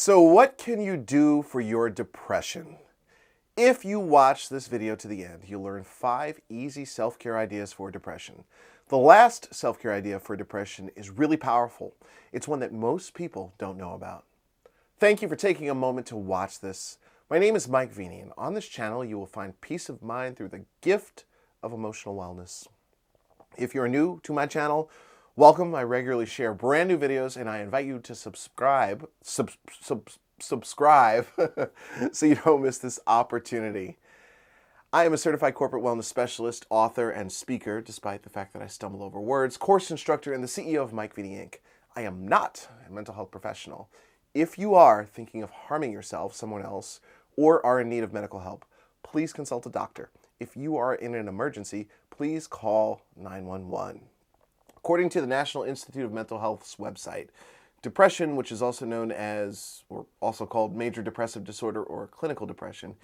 So what can you do for your depression? If you watch this video to the end, you'll learn 5 easy self-care ideas for depression. The last self-care idea for depression is really powerful. It's one that most people don't know about. Thank you for taking a moment to watch this. My name is Mike Veny, and on this channel you will find peace of mind through the gift of emotional wellness. If you're new to my channel, welcome. I regularly share brand new videos, and I invite you to subscribe so you don't miss this opportunity. I am a certified corporate wellness specialist, author, and speaker, despite the fact that I stumble over words, course instructor, and the CEO of Mike Veny Inc. I am not a mental health professional. If you are thinking of harming yourself, someone else, or are in need of medical help, please consult a doctor. If you are in an emergency, please call 911. According to the National Institute of Mental Health's website, depression, which is also known as, or also called major depressive disorder or clinical depression,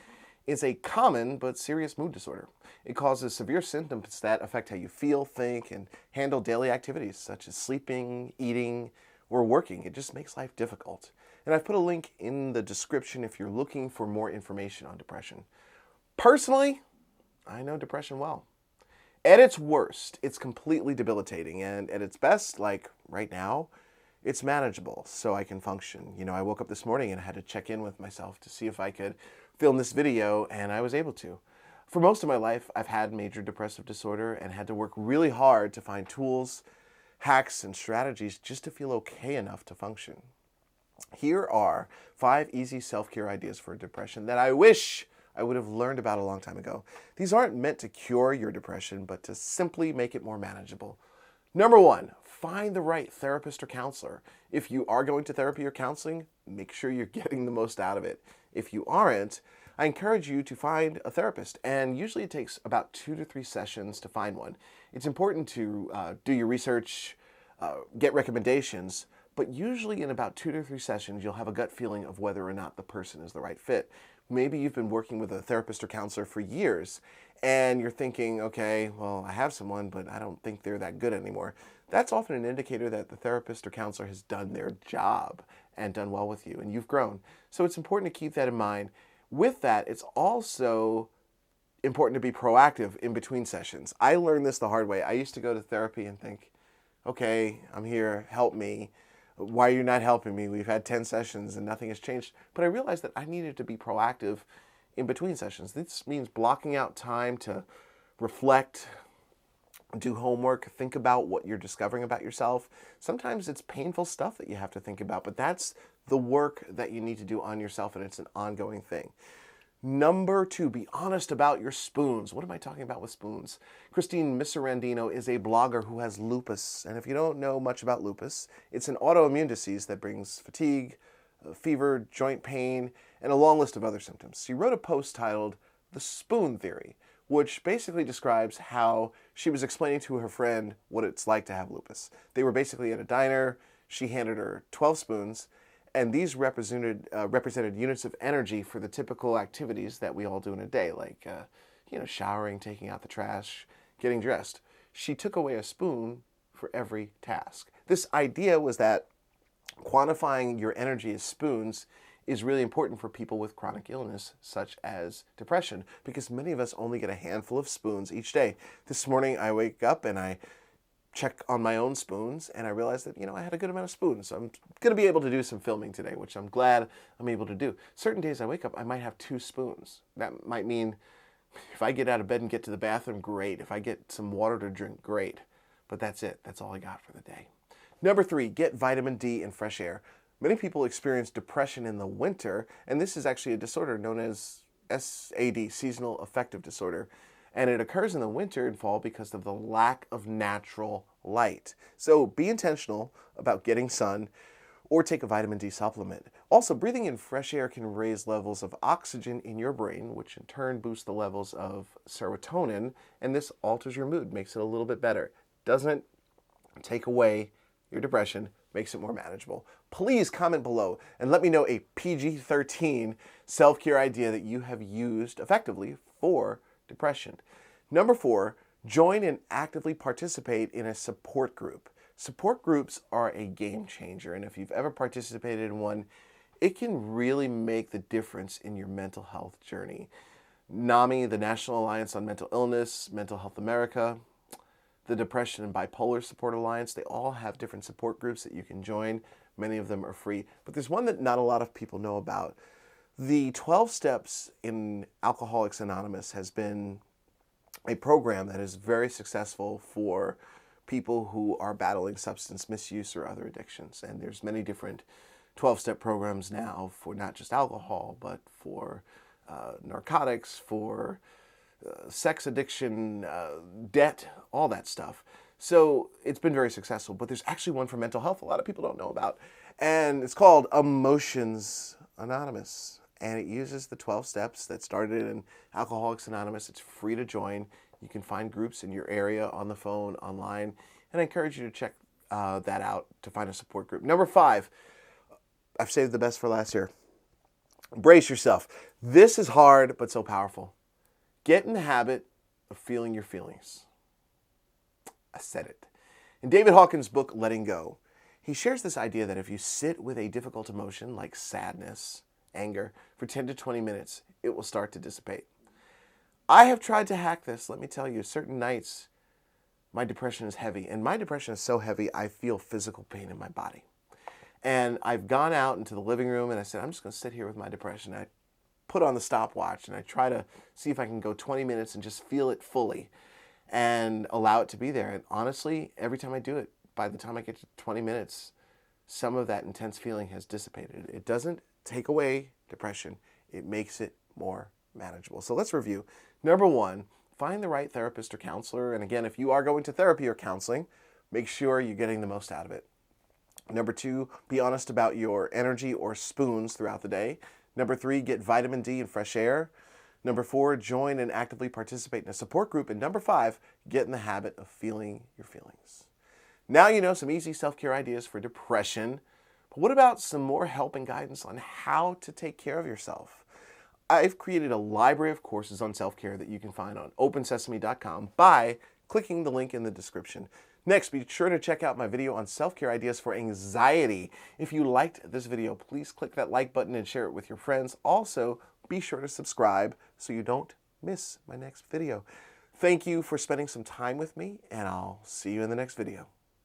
is a common but serious mood disorder. It causes severe symptoms that affect how you feel, think, and handle daily activities such as sleeping, eating, or working. It just makes life difficult. And I've put a link in the description if you're looking for more information on depression. Personally, I know depression well. At its worst, it's completely debilitating, and at its best, like right now, it's manageable, so I can function. I woke up this morning and I had to check in with myself to see if I could film this video, and I was able to. For most of my life, I've had major depressive disorder and had to work really hard to find tools, hacks, and strategies just to feel okay enough to function. Here are 5 easy self-care ideas for depression that I wish I would have learned about a long time ago. These aren't meant to cure your depression, but to simply make it more manageable. Number 1, find the right therapist or counselor. If you are going to therapy or counseling, make sure you're getting the most out of it. If you aren't, I encourage you to find a therapist, and usually it takes about 2 to 3 sessions to find one. It's important to do your research, get recommendations, but usually in about 2 to 3 sessions, you'll have a gut feeling of whether or not the person is the right fit. Maybe you've been working with a therapist or counselor for years, and you're thinking, okay, well, I have someone, but I don't think they're that good anymore. That's often an indicator that the therapist or counselor has done their job and done well with you, and you've grown. So it's important to keep that in mind. With that, it's also important to be proactive in between sessions. I learned this the hard way. I used to go to therapy and think, okay, I'm here, help me. Why are you not helping me? We've had 10 sessions and nothing has changed. But I realized that I needed to be proactive in between sessions. This means blocking out time to reflect, do homework, think about what you're discovering about yourself. Sometimes it's painful stuff that you have to think about, but that's the work that you need to do on yourself, and it's an ongoing thing. Number 2, be honest about your spoons. What am I talking about with spoons? Christine Miserandino is a blogger who has lupus. And if you don't know much about lupus, it's an autoimmune disease that brings fatigue, fever, joint pain, and a long list of other symptoms. She wrote a post titled The Spoon Theory, which basically describes how she was explaining to her friend what it's like to have lupus. They were basically at a diner. She handed her 12 spoons, and these represented units of energy for the typical activities that we all do in a day, like showering, taking out the trash, getting dressed. She took away a spoon for every task. This idea was that quantifying your energy as spoons is really important for people with chronic illness, such as depression, because many of us only get a handful of spoons each day. This morning I wake up and I check on my own spoons, and I realized that, I had a good amount of spoons. So I'm going to be able to do some filming today, which I'm glad I'm able to do. Certain days I wake up, I might have 2 spoons. That might mean if I get out of bed and get to the bathroom, great. If I get some water to drink, great. But that's it. That's all I got for the day. Number 3, get vitamin D and fresh air. Many people experience depression in the winter, and this is actually a disorder known as SAD, seasonal affective disorder. And it occurs in the winter and fall because of the lack of natural light. So be intentional about getting sun or take a vitamin D supplement. Also, breathing in fresh air can raise levels of oxygen in your brain, which in turn boosts the levels of serotonin, and this alters your mood, makes it a little bit better. Doesn't take away your depression, makes it more manageable. Please comment below and let me know a PG-13 self-care idea that you have used effectively for depression. Number 4, join and actively participate in a support group. Support groups are a game changer, and if you've ever participated in one, it can really make the difference in your mental health journey. NAMI, the National Alliance on Mental Illness, Mental Health America, the Depression and Bipolar Support Alliance, they all have different support groups that you can join. Many of them are free. But there's one that not a lot of people know about. The 12 Steps in Alcoholics Anonymous has been a program that is very successful for people who are battling substance misuse or other addictions. And there's many different 12-step programs now for not just alcohol, but for narcotics, for sex addiction, debt, all that stuff. So it's been very successful, but there's actually one for mental health a lot of people don't know about. And it's called Emotions Anonymous. And it uses the 12 steps that started in Alcoholics Anonymous. It's free to join. You can find groups in your area, on the phone, online. And I encourage you to check that out to find a support group. Number 5, I've saved the best for last here. Brace yourself. This is hard, but so powerful. Get in the habit of feeling your feelings. I said it. In David Hawkins' book, Letting Go, he shares this idea that if you sit with a difficult emotion like sadness, anger, for 10 to 20 minutes, it will start to dissipate. I have tried to hack this. Let me tell you, certain nights, my depression is heavy. And my depression is so heavy, I feel physical pain in my body. And I've gone out into the living room and I said, I'm just going to sit here with my depression. I put on the stopwatch and I try to see if I can go 20 minutes and just feel it fully and allow it to be there. And honestly, every time I do it, by the time I get to 20 minutes, some of that intense feeling has dissipated. It doesn't take away depression. It makes it more manageable. So let's review. Number 1, find the right therapist or counselor. And again, if you are going to therapy or counseling, make sure you're getting the most out of it. Number 2, be honest about your energy or spoons throughout the day. Number 3, get vitamin D and fresh air. Number 4, join and actively participate in a support group. And number 5, get in the habit of feeling your feelings. Now you know some easy self-care ideas for depression. But what about some more help and guidance on how to take care of yourself? I've created a library of courses on self-care that you can find on opensesame.com by clicking the link in the description. Next, be sure to check out my video on self-care ideas for anxiety. If you liked this video, please click that like button and share it with your friends. Also, be sure to subscribe so you don't miss my next video. Thank you for spending some time with me, and I'll see you in the next video.